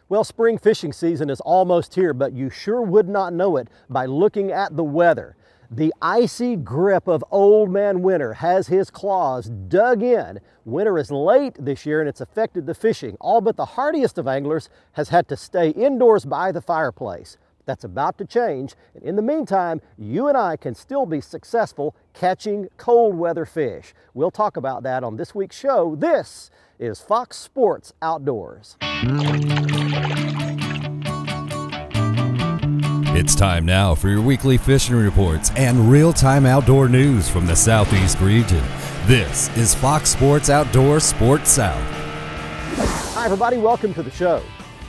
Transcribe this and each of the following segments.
Well, spring fishing season is almost here, but you sure would not know it by looking at the weather. The icy grip of old man winter has his claws dug in. Winter is late this year and it's affected the fishing. All but the hardiest of anglers has had to stay indoors by the fireplace. That's about to change, and in the meantime, you and I can still be successful catching cold weather fish. We'll talk about that on this week's show. This is Fox Sports Outdoors. It's time now for your weekly fishing reports and real-time outdoor news from the Southeast region. This is Fox Sports Outdoors Sports South. Hi everybody, welcome to the show.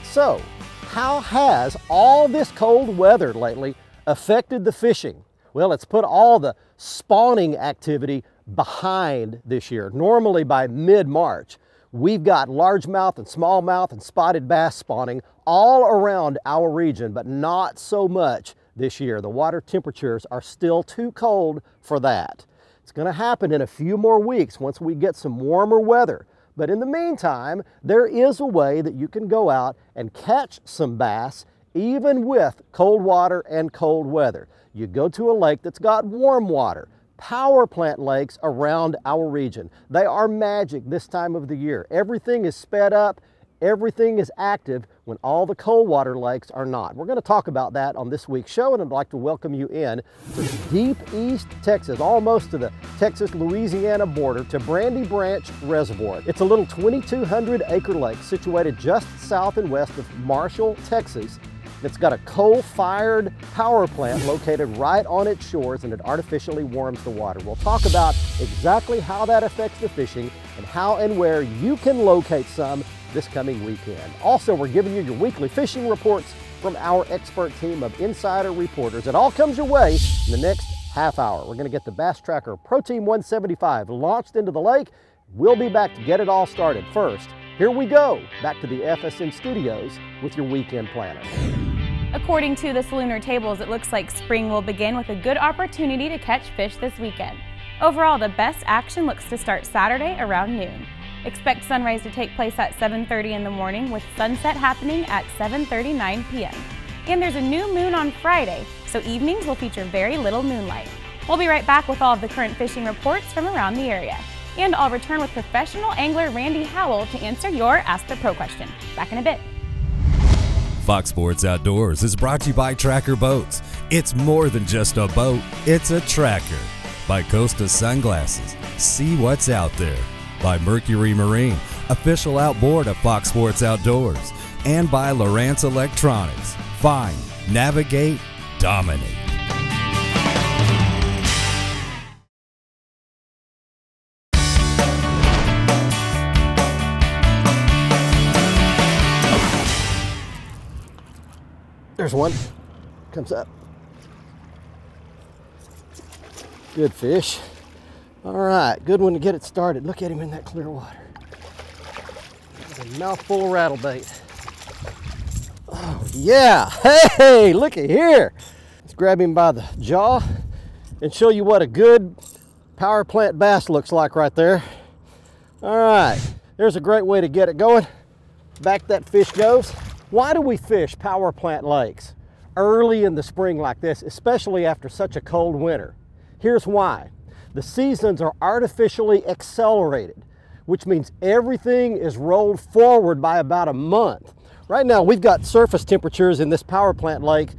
So, how has all this cold weather lately affected the fishing? Well, it's put all the spawning activity behind this year. Normally by mid-March, we've got largemouth and smallmouth and spotted bass spawning all around our region, but not so much this year. The water temperatures are still too cold for that. It's going to happen in a few more weeks once we get some warmer weather. But in the meantime, there is a way that you can go out and catch some bass even with cold water and cold weather. You go to a lake that's got warm water. Power plant lakes around our region. They are magic this time of the year. Everything is sped up, everything is active when all the cold water lakes are not. We're going to talk about that on this week's show, and I'd like to welcome you in to deep East Texas, almost to the Texas-Louisiana border, to Brandy Branch Reservoir. It's a little 2,200 acre lake situated just south and west of Marshall, Texas. It's got a coal-fired power plant located right on its shores, and it artificially warms the water. We'll talk about exactly how that affects the fishing and how and where you can locate some this coming weekend. Also, we're giving you your weekly fishing reports from our expert team of insider reporters. It all comes your way in the next half hour. We're going to get the Bass Tracker Pro Team 175 launched into the lake. We'll be back to get it all started. First, here we go, back to the FSM studios with your weekend planner. According to the Lunar tables, it looks like spring will begin with a good opportunity to catch fish this weekend. Overall, the best action looks to start Saturday around noon. Expect sunrise to take place at 7:30 in the morning with sunset happening at 7:39 p.m. And there's a new moon on Friday, so evenings will feature very little moonlight. We'll be right back with all of the current fishing reports from around the area. And I'll return with professional angler Randy Howell to answer your Ask the Pro question. Back in a bit. Fox Sports Outdoors is brought to you by Tracker Boats. It's more than just a boat, it's a tracker. By Costa Sunglasses, see what's out there. By Mercury Marine, official outboard of Fox Sports Outdoors. And by Lowrance Electronics, find, navigate, dominate. There's one, comes up. Good fish. All right, good one to get it started. Look at him in that clear water. That's a mouthful of rattle bait. Oh yeah, hey, look at here. Let's grab him by the jaw and show you what a good power plant bass looks like right there. All right, there's a great way to get it going. Back that fish goes. Why do we fish power plant lakes early in the spring like this, especially after such a cold winter? Here's why. The seasons are artificially accelerated, which means everything is rolled forward by about a month. Right now, we've got surface temperatures in this power plant lake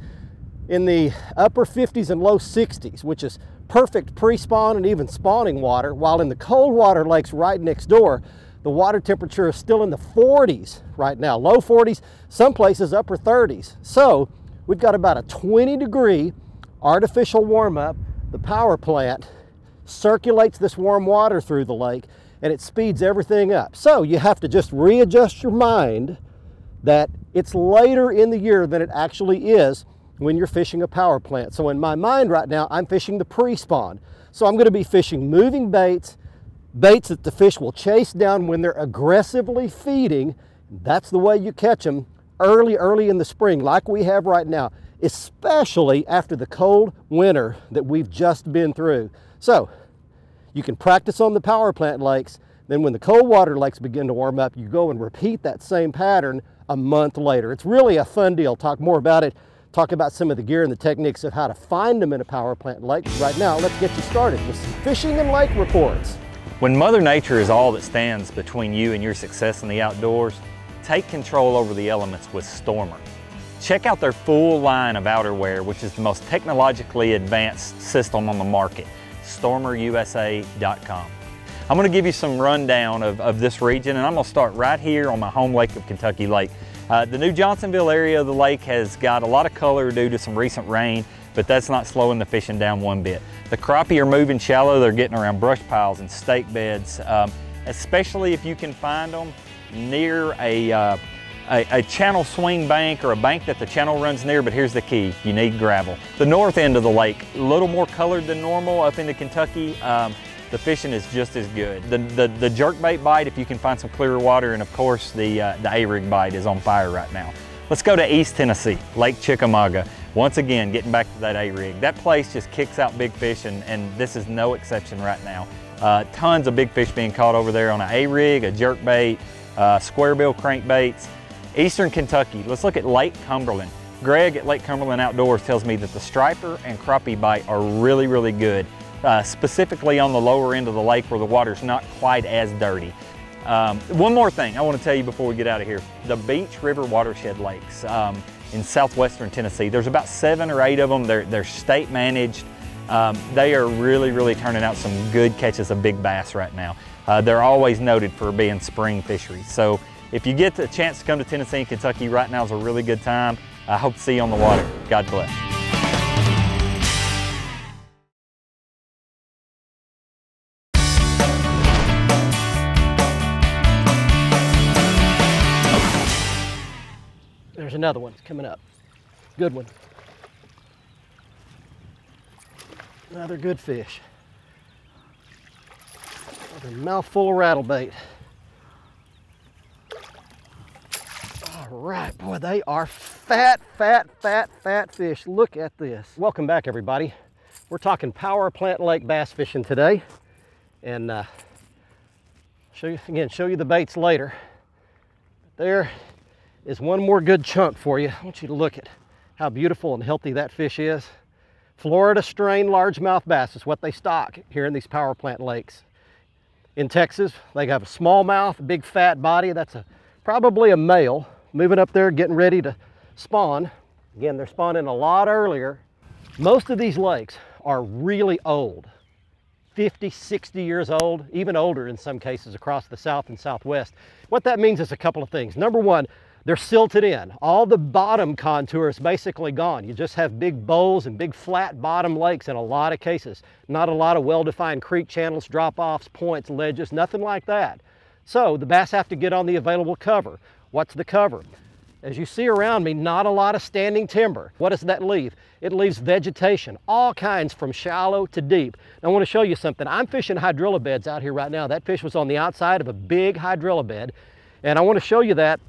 in the upper 50s and low 60s, which is perfect pre-spawn and even spawning water, while in the cold water lakes right next door, the water temperature is still in the 40s right now, low 40s, some places upper 30s. So we've got about a 20-degree artificial warm-up. The power plant circulates this warm water through the lake and it speeds everything up. So you have to just readjust your mind that it's later in the year than it actually is when you're fishing a power plant. So in my mind right now, I'm fishing the pre-spawn. So I'm going to be fishing moving baits that the fish will chase down when they're aggressively feeding. That's the way you catch them early in the spring, like we have right now, especially after the cold winter that we've just been through. So you can practice on the power plant lakes. Then when the cold water lakes begin to warm up, you go and repeat that same pattern a month later. It's really a fun deal. Talk more about it, talk about some of the gear and the techniques of how to find them in a power plant lake. Right now, let's get you started with some fishing and lake reports. When Mother Nature is all that stands between you and your success in the outdoors, take control over the elements with Stormer. Check out their full line of outerwear, which is the most technologically advanced system on the market, stormerusa.com. I'm going to give you some rundown of this region, and I'm going to start right here on my home lake of Kentucky Lake. The new Johnsonville area of the lake has got a lot of color due to some recent rain, but that's not slowing the fishing down one bit. The crappie are moving shallow. They're getting around brush piles and stake beds, especially if you can find them near a channel swing bank or a bank that the channel runs near, but here's the key, you need gravel. The north end of the lake, a little more colored than normal up into Kentucky. The fishing is just as good. The jerkbait bite, if you can find some clearer water, and of course the A-rig bite is on fire right now. Let's go to East Tennessee, Lake Chickamauga. Once again, getting back to that A-rig. That place just kicks out big fish, and this is no exception right now. Tons of big fish being caught over there on an A-rig, a jerkbait, square bill crankbaits. Eastern Kentucky, let's look at Lake Cumberland. Greg at Lake Cumberland Outdoors tells me that the striper and crappie bite are really, really good, specifically on the lower end of the lake where the water's not quite as dirty. One more thing I want to tell you before we get out of here. The Beach River watershed lakes in southwestern Tennessee, there's about 7 or 8 of them. They're state managed. They are really, really turning out some good catches of big bass right now. They're always noted for being spring fisheries. So if you get the chance to come to Tennessee and Kentucky, right now is a really good time. I hope to see you on the water. God bless. There's another one coming up. Good one. Another good fish. Another mouthful of rattlebait. All right, boy, they are fat, fat, fat, fat fish. Look at this. Welcome back, everybody. We're talking power plant lake bass fishing today. And show you the baits later. There is one more good chunk for you. I want you to look at how beautiful and healthy that fish is. Florida strain largemouth bass is what they stock here in these power plant lakes. In Texas, they have a small mouth, a big fat body. That's probably a male moving up there, getting ready to spawn. Again, they're spawning a lot earlier. Most of these lakes are really old, 50, 60 years old, even older in some cases across the South and Southwest. What that means is a couple of things. Number one, they're silted in. All the bottom contour is basically gone. You just have big bowls and big flat bottom lakes in a lot of cases. Not a lot of well-defined creek channels, drop-offs, points, ledges, nothing like that. So the bass have to get on the available cover. What's the cover? As you see around me, not a lot of standing timber. What does that leave? It leaves vegetation, all kinds from shallow to deep. Now, I want to show you something. I'm fishing hydrilla beds out here right now. That fish was on the outside of a big hydrilla bed, and I want to show you that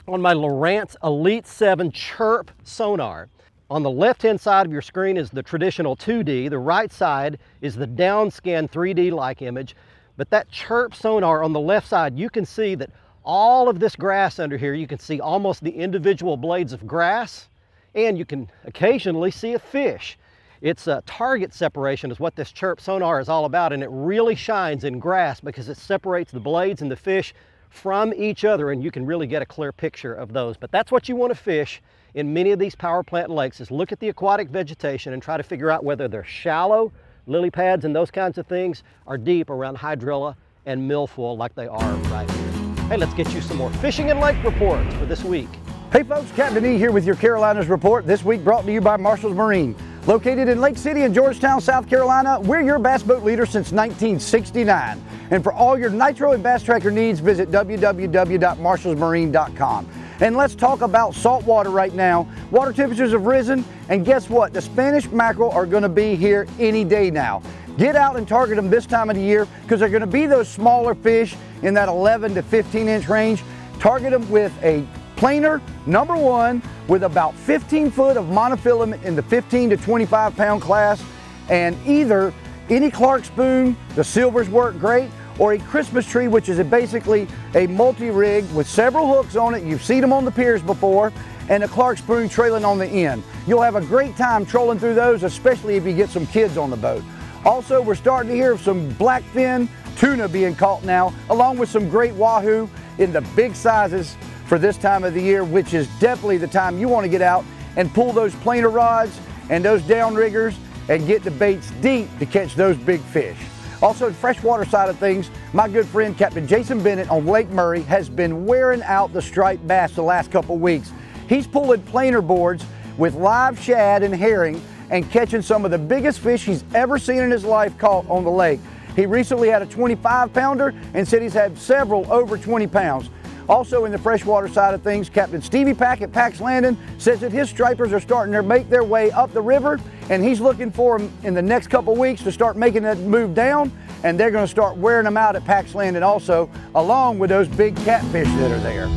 on my Lowrance Elite 7 Chirp sonar. On the left-hand side of your screen is the traditional 2D. The right side is the downscan 3D-like image. But that Chirp sonar on the left side, you can see that all of this grass under here, you can see almost the individual blades of grass, and you can occasionally see a fish. It's a target separation is what this Chirp sonar is all about, and it really shines in grass because it separates the blades and the fish from each other, and you can really get a clear picture of those. But that's what you want to fish in many of these power plant lakes, is look at the aquatic vegetation and try to figure out whether they're shallow, lily pads and those kinds of things, are deep around hydrilla and milfoil like they are right here. Hey, let's get you some more fishing and lake reports for this week. Hey folks, Captain E here with your Carolinas report, this week brought to you by Marshall's Marine. Located in Lake City and Georgetown, South Carolina, we're your bass boat leader since 1969. And for all your nitro and bass tracker needs, visit www.marshallsmarine.com. And let's talk about saltwater right now. Water temperatures have risen, and guess what? The Spanish mackerel are going to be here any day now. Get out and target them this time of the year because they're going to be those smaller fish in that 11 to 15 inch range. Target them with a planer, number one, with about 15 foot of monofilament in the 15 to 25 pound class, and either any Clark spoon, the silvers work great, or a Christmas tree, which is basically a multi-rig with several hooks on it. You've seen them on the piers before, and a Clark spoon trailing on the end. You'll have a great time trolling through those, especially if you get some kids on the boat. Also, we're starting to hear of some blackfin tuna being caught now, along with some great wahoo in the big sizes for this time of the year, which is definitely the time you want to get out and pull those planer rods and those downriggers and get the baits deep to catch those big fish. Also, the freshwater side of things, my good friend Captain Jason Bennett on Lake Murray has been wearing out the striped bass the last couple weeks. He's pulling planer boards with live shad and herring and catching some of the biggest fish he's ever seen in his life caught on the lake. He recently had a 25-pounder and said he's had several over 20 pounds. Also in the freshwater side of things, Captain Stevie Pack at Pack's Landing says that his stripers are starting to make their way up the river, and he's looking for them in the next couple weeks to start making that move down, and they're going to start wearing them out at Pack's Landing also, along with those big catfish that are there.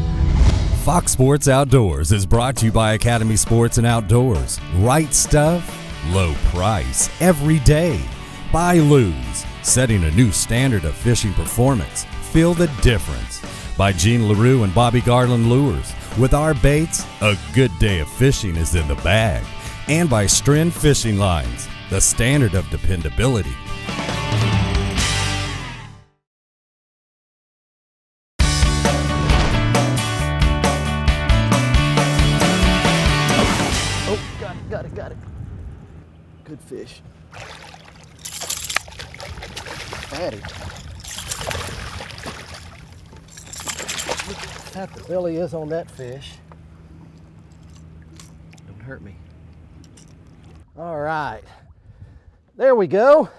Fox Sports Outdoors is brought to you by Academy Sports and Outdoors. Right stuff, low price, every day. Buy Lose, setting a new standard of fishing performance. Feel the difference. By Gene LaRue and Bobby Garland Lures. With our baits, a good day of fishing is in the bag. And by Stren Fishing Lines, the standard of dependability. Oh, got it. Good fish. Fatty. Look how fat the belly is on that fish. Don't hurt me. All right, there we go.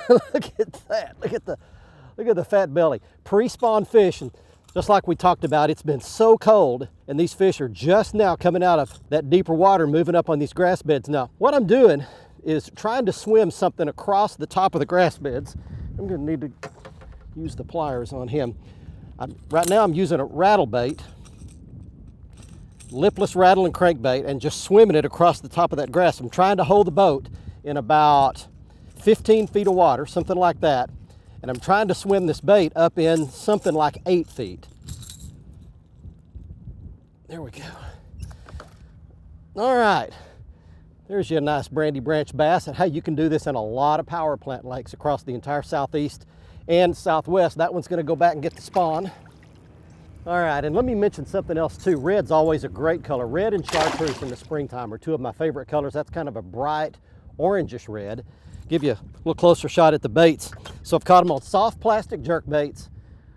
Look at that. Look at the fat belly. Pre-spawn fish, and just like we talked about, it's been so cold, and these fish are just now coming out of that deeper water, moving up on these grass beds. Now, what I'm doing is trying to swim something across the top of the grass beds. I'm going to need to use the pliers on him. Right now I'm using a rattle bait, lipless rattle and crankbait, and just swimming it across the top of that grass. I'm trying to hold the boat in about 15 feet of water, something like that. And I'm trying to swim this bait up in something like 8 feet. There we go. All right. There's you a nice brandy branch bass. And hey, you can do this in a lot of power plant lakes across the entire southeast and southwest. That one's gonna go back and get the spawn. All right, and let me mention something else too. Red's always a great color. Red and chartreuse in the springtime are two of my favorite colors. That's kind of a bright orangish red. Give you a little closer shot at the baits. So I've caught them on soft plastic jerk baits,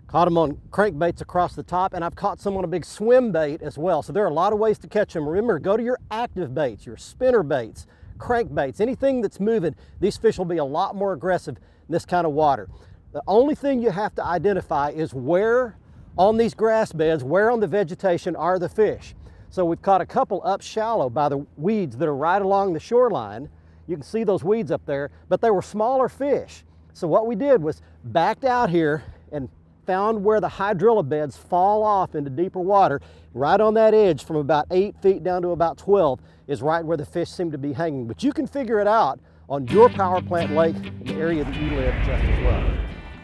caught them on crankbaits across the top, and I've caught some on a big swim bait as well. So there are a lot of ways to catch them. Remember, go to your active baits, your spinner baits, crankbaits, anything that's moving. These fish will be a lot more aggressive in this kind of water. The only thing you have to identify is where on these grass beds, where on the vegetation are the fish. So we've caught a couple up shallow by the weeds that are right along the shoreline. You can see those weeds up there, but they were smaller fish. So what we did was backed out here and found where the hydrilla beds fall off into deeper water. Right on that edge from about 8 feet down to about 12 is right where the fish seem to be hanging. But you can figure it out on your power plant lake in the area that you live just as well.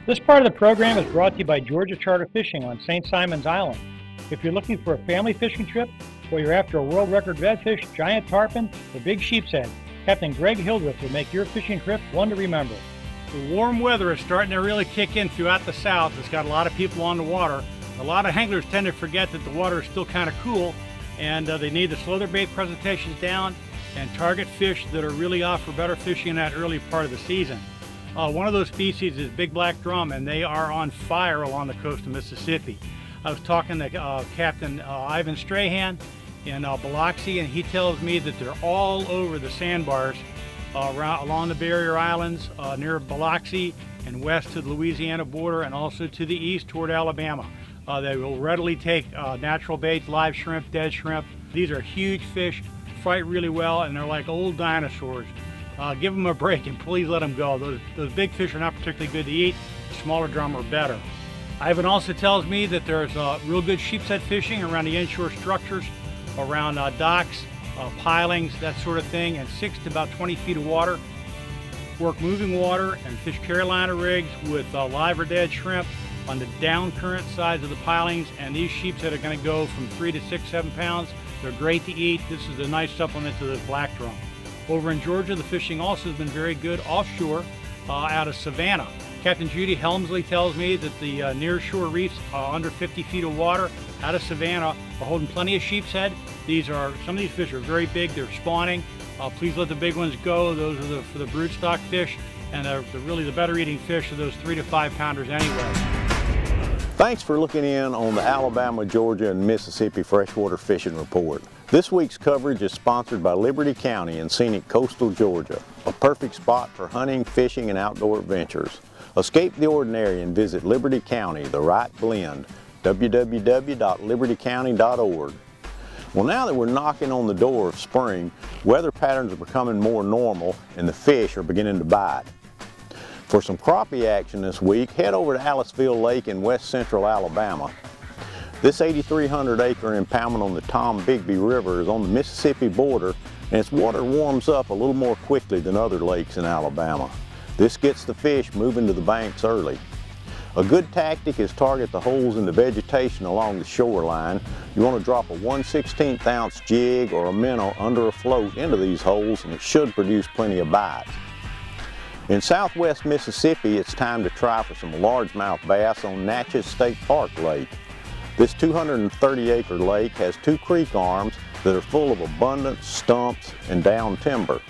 This part of the program is brought to you by Georgia Charter Fishing on St. Simon's Island. If you're looking for a family fishing trip, or you're after a world record redfish, giant tarpon, or big sheep's head, Captain Greg Hildreth will make your fishing trip one to remember. The warm weather is starting to really kick in throughout the south. It's got a lot of people on the water. A lot of anglers tend to forget that the water is still kind of cool, and they need to slow their bait presentations down and target fish that are really off for better fishing in that early part of the season. One of those species is big black drum, and they are on fire along the coast of Mississippi. I was talking to Captain Ivan Strahan in Biloxi, and he tells me that they're all over the sandbars along the barrier islands near Biloxi and west to the Louisiana border, and also to the east toward Alabama. They will readily take natural baits, live shrimp, dead shrimp. These are huge fish, fight really well, and they're like old dinosaurs. Give them a break and please let them go. Those big fish are not particularly good to eat. The smaller drum are better. Ivan also tells me that there's real good sheepshead fishing around the inshore structures, around docks, pilings, that sort of thing, and 6 to about 20 feet of water. work moving water and fish Carolina rigs with live or dead shrimp on the down current sides of the pilings, and these sheepshead are going to go from 3 to 6, 7 pounds. They're great to eat. This is a nice supplement to the black drum. Over in Georgia, the fishing also has been very good offshore out of Savannah. Captain Judy Helmsley tells me that the nearshore reefs under 50 feet of water out of Savannah are holding plenty of sheepshead. Some of these fish are very big. They're spawning. Please let the big ones go. Those are for the broodstock fish, and they're really the better eating fish are those 3 to 5 pounders anyway. Thanks for looking in on the Alabama, Georgia, and Mississippi Freshwater Fishing Report. This week's coverage is sponsored by Liberty County in scenic coastal Georgia, a perfect spot for hunting, fishing, and outdoor adventures. Escape the ordinary and visit Liberty County, the right blend, www.libertycounty.org. Well, now that we're knocking on the door of spring, weather patterns are becoming more normal and the fish are beginning to bite. For some crappie action this week, head over to Aliceville Lake in west central Alabama. This 8,300 acre impoundment on the Tom Bigby River is on the Mississippi border, and its water warms up a little more quickly than other lakes in Alabama. This gets the fish moving to the banks early. A good tactic is target the holes in the vegetation along the shoreline. You want to drop a 1/16 ounce jig or a minnow under a float into these holes, and it should produce plenty of bites. In southwest Mississippi, it's time to try for some largemouth bass on Natchez State Park Lake. This 230 acre lake has 2 creek arms that are full of abundant stumps and down timber.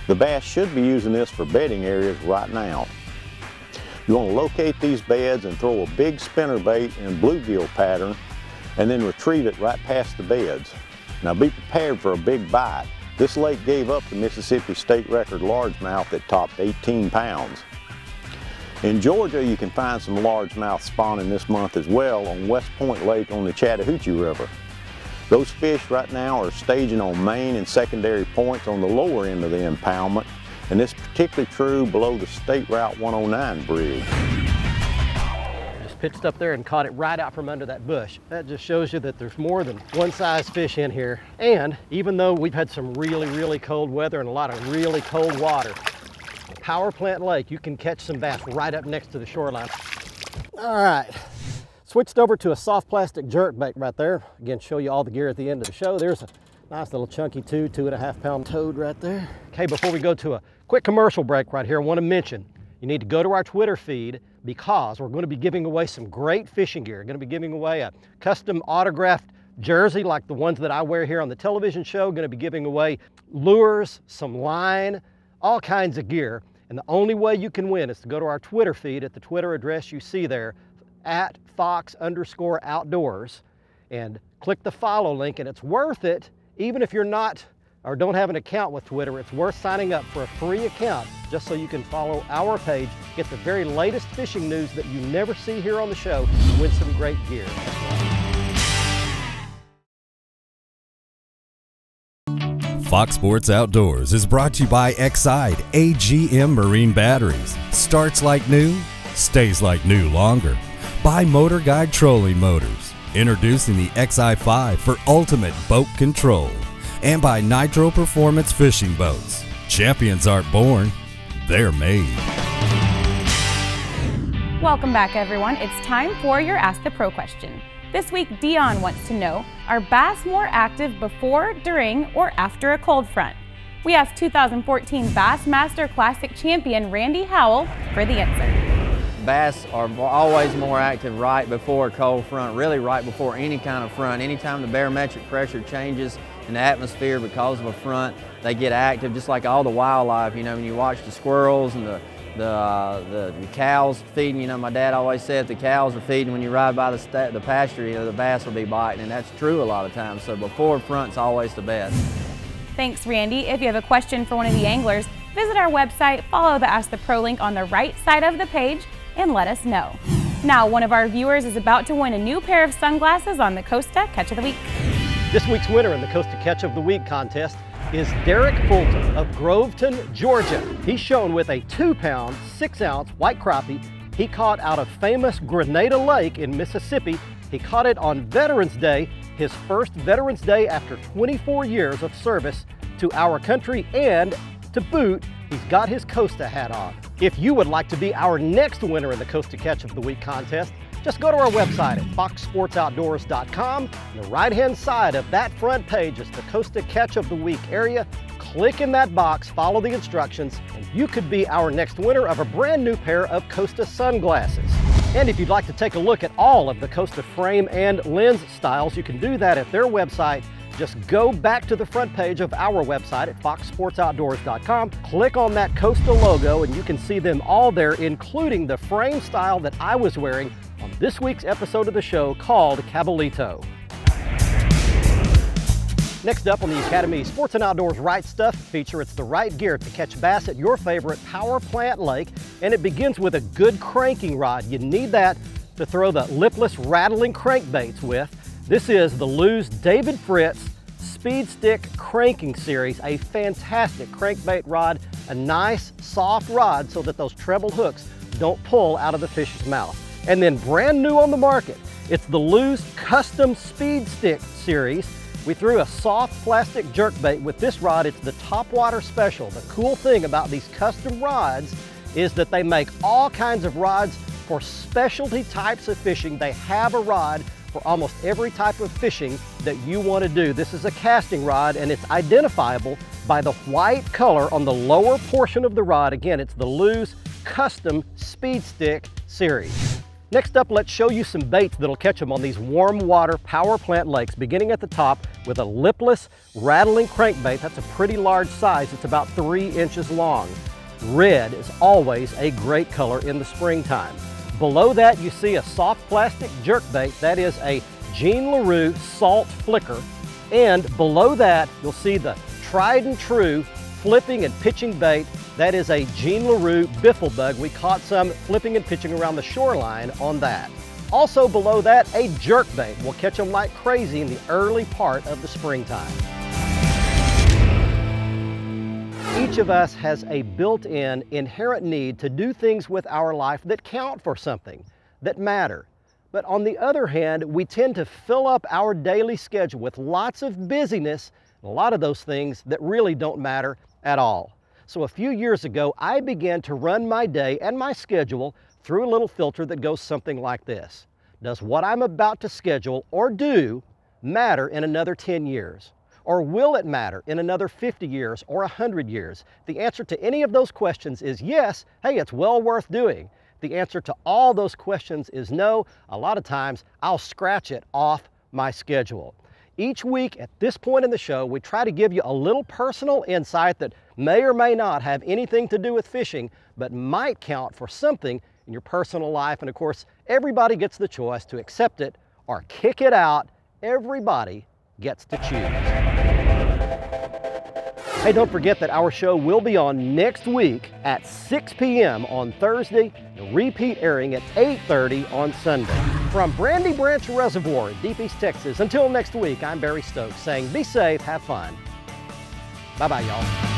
The bass should be using this for bedding areas right now. You want to locate these beds and throw a big spinnerbait in bluegill pattern and then retrieve it right past the beds. Now be prepared for a big bite. This lake gave up the Mississippi state record largemouth that topped 18 pounds. In Georgia, you can find some largemouth spawning this month as well on West Point Lake on the Chattahoochee River. Those fish right now are staging on main and secondary points on the lower end of the impoundment, and this is particularly true below the State Route 109 bridge. Just pitched up there and caught it right out from under that bush. That just shows you that there's more than one size fish in here. And even though we've had some really cold weather and a lot of really cold water, Power Plant Lake, you can catch some bass right up next to the shoreline. All right, switched over to a soft plastic jerkbait right there. Again, show you all the gear at the end of the show. There's a nice little chunky 2.5 pound toad right there. Okay, before we go to a quick commercial break right here, I want to mention you need to go to our Twitter feed because we're going to be giving away some great fishing gear. We're going to be giving away a custom autographed jersey like the ones that I wear here on the television show. Going to be giving away lures, some line, all kinds of gear. And the only way you can win is to go to our Twitter feed at the Twitter address you see there, at @Fox_Outdoors, and click the follow link. And it's worth it, even if you're not or don't have an account with Twitter. It's worth signing up for a free account just so you can follow our page, get the very latest fishing news that you never see here on the show, and win some great gear. Fox Sports Outdoors is brought to you by Exide AGM Marine Batteries. Starts like new, stays like new longer. By Motor Guide Trolling Motors, introducing the XI5 for ultimate boat control. And by Nitro Performance Fishing Boats. Champions aren't born, they're made. Welcome back, everyone. It's time for your Ask the Pro question. This week, Dion wants to know, are bass more active before, during, or after a cold front? We asked 2014 Bassmaster Classic champion Randy Howell for the answer. Bass are always more active right before a cold front, really right before any kind of front. Anytime the barometric pressure changes in the atmosphere because of a front, they get active, just like all the wildlife. You know, when you watch the squirrels and the cows feeding, you know, my dad always said if the cows are feeding when you ride by the pasture, you know, the bass will be biting, and that's true a lot of times. So before front's always the best. Thanks, Randy. If you have a question for one of the anglers, visit our website, follow the Ask the Pro link on the right side of the page, and let us know. Now, one of our viewers is about to win a new pair of sunglasses on the Costa Catch of the Week. This week's winner in the Costa Catch of the Week contest is Derek Fulton of Groveton, Georgia. He's shown with a 2-pound, 6-ounce white crappie he caught out of famous Grenada Lake in Mississippi. He caught it on Veterans Day, his first Veterans Day after 24 years of service to our country, and to boot, He's got his Costa hat on. If you would like to be our next winner in the Costa Catch of the Week contest, just go to our website at foxsportsoutdoors.com. On the right-hand side of that front page is the Costa Catch of the Week area. Click in that box, follow the instructions, and you could be our next winner of a brand new pair of Costa sunglasses. And if you'd like to take a look at all of the Costa frame and lens styles, you can do that at their website. Just go back to the front page of our website at foxsportsoutdoors.com, click on that Costa logo, and you can see them all there, including the frame style that I was wearing on this week's episode of the show called Caballito. Next up on the Academy Sports and Outdoors Right Stuff feature, it's the right gear to catch bass at your favorite power plant lake, and it begins with a good cranking rod. You need that to throw the lipless rattling crankbaits with. This is the Lew's David Fritz Speed Stick Cranking Series, a fantastic crankbait rod, a nice soft rod so that those treble hooks don't pull out of the fish's mouth. And then brand new on the market, it's the Lew's Custom Speed Stick Series. We threw a soft plastic jerkbait with this rod. It's the Topwater Special. The cool thing about these custom rods is that they make all kinds of rods for specialty types of fishing. They have a rod for almost every type of fishing that you want to do. This is a casting rod, and it's identifiable by the white color on the lower portion of the rod. Again, it's the Lew's Custom Speed Stick Series. Next up, let's show you some baits that'll catch them on these warm water power plant lakes, beginning at the top with a lipless rattling crankbait. That's a pretty large size. It's about 3 inches long. Red is always a great color in the springtime. Below that, you see a soft plastic jerkbait. That is a Jean LaRue salt flicker. And below that, you'll see the tried and true flipping and pitching bait. That is a Jean LaRue biffle bug. We caught some flipping and pitching around the shoreline on that. Also below that, a jerkbait. We'll catch them like crazy in the early part of the springtime. Each of us has a built-in inherent need to do things with our life that count for something, that matter. But on the other hand, we tend to fill up our daily schedule with lots of busyness, and a lot of those things that really don't matter at all. So a few years ago, I began to run my day and my schedule through a little filter that goes something like this. Does what I'm about to schedule or do matter in another 10 years? Or will it matter in another 50 years or 100 years? The answer to any of those questions is yes. Hey, it's well worth doing. The answer to all those questions is no. A lot of times I'll scratch it off my schedule. Each week at this point in the show, we try to give you a little personal insight that may or may not have anything to do with fishing, but might count for something in your personal life. And of course, everybody gets the choice to accept it or kick it out. Everybody gets to choose. Hey, don't forget that our show will be on next week at 6 p.m. on Thursday, and repeat airing at 8:30 on Sunday. From Brandy Branch Reservoir in Deep East Texas, until next week, I'm Barry Stokes saying be safe, have fun. Bye-bye, y'all.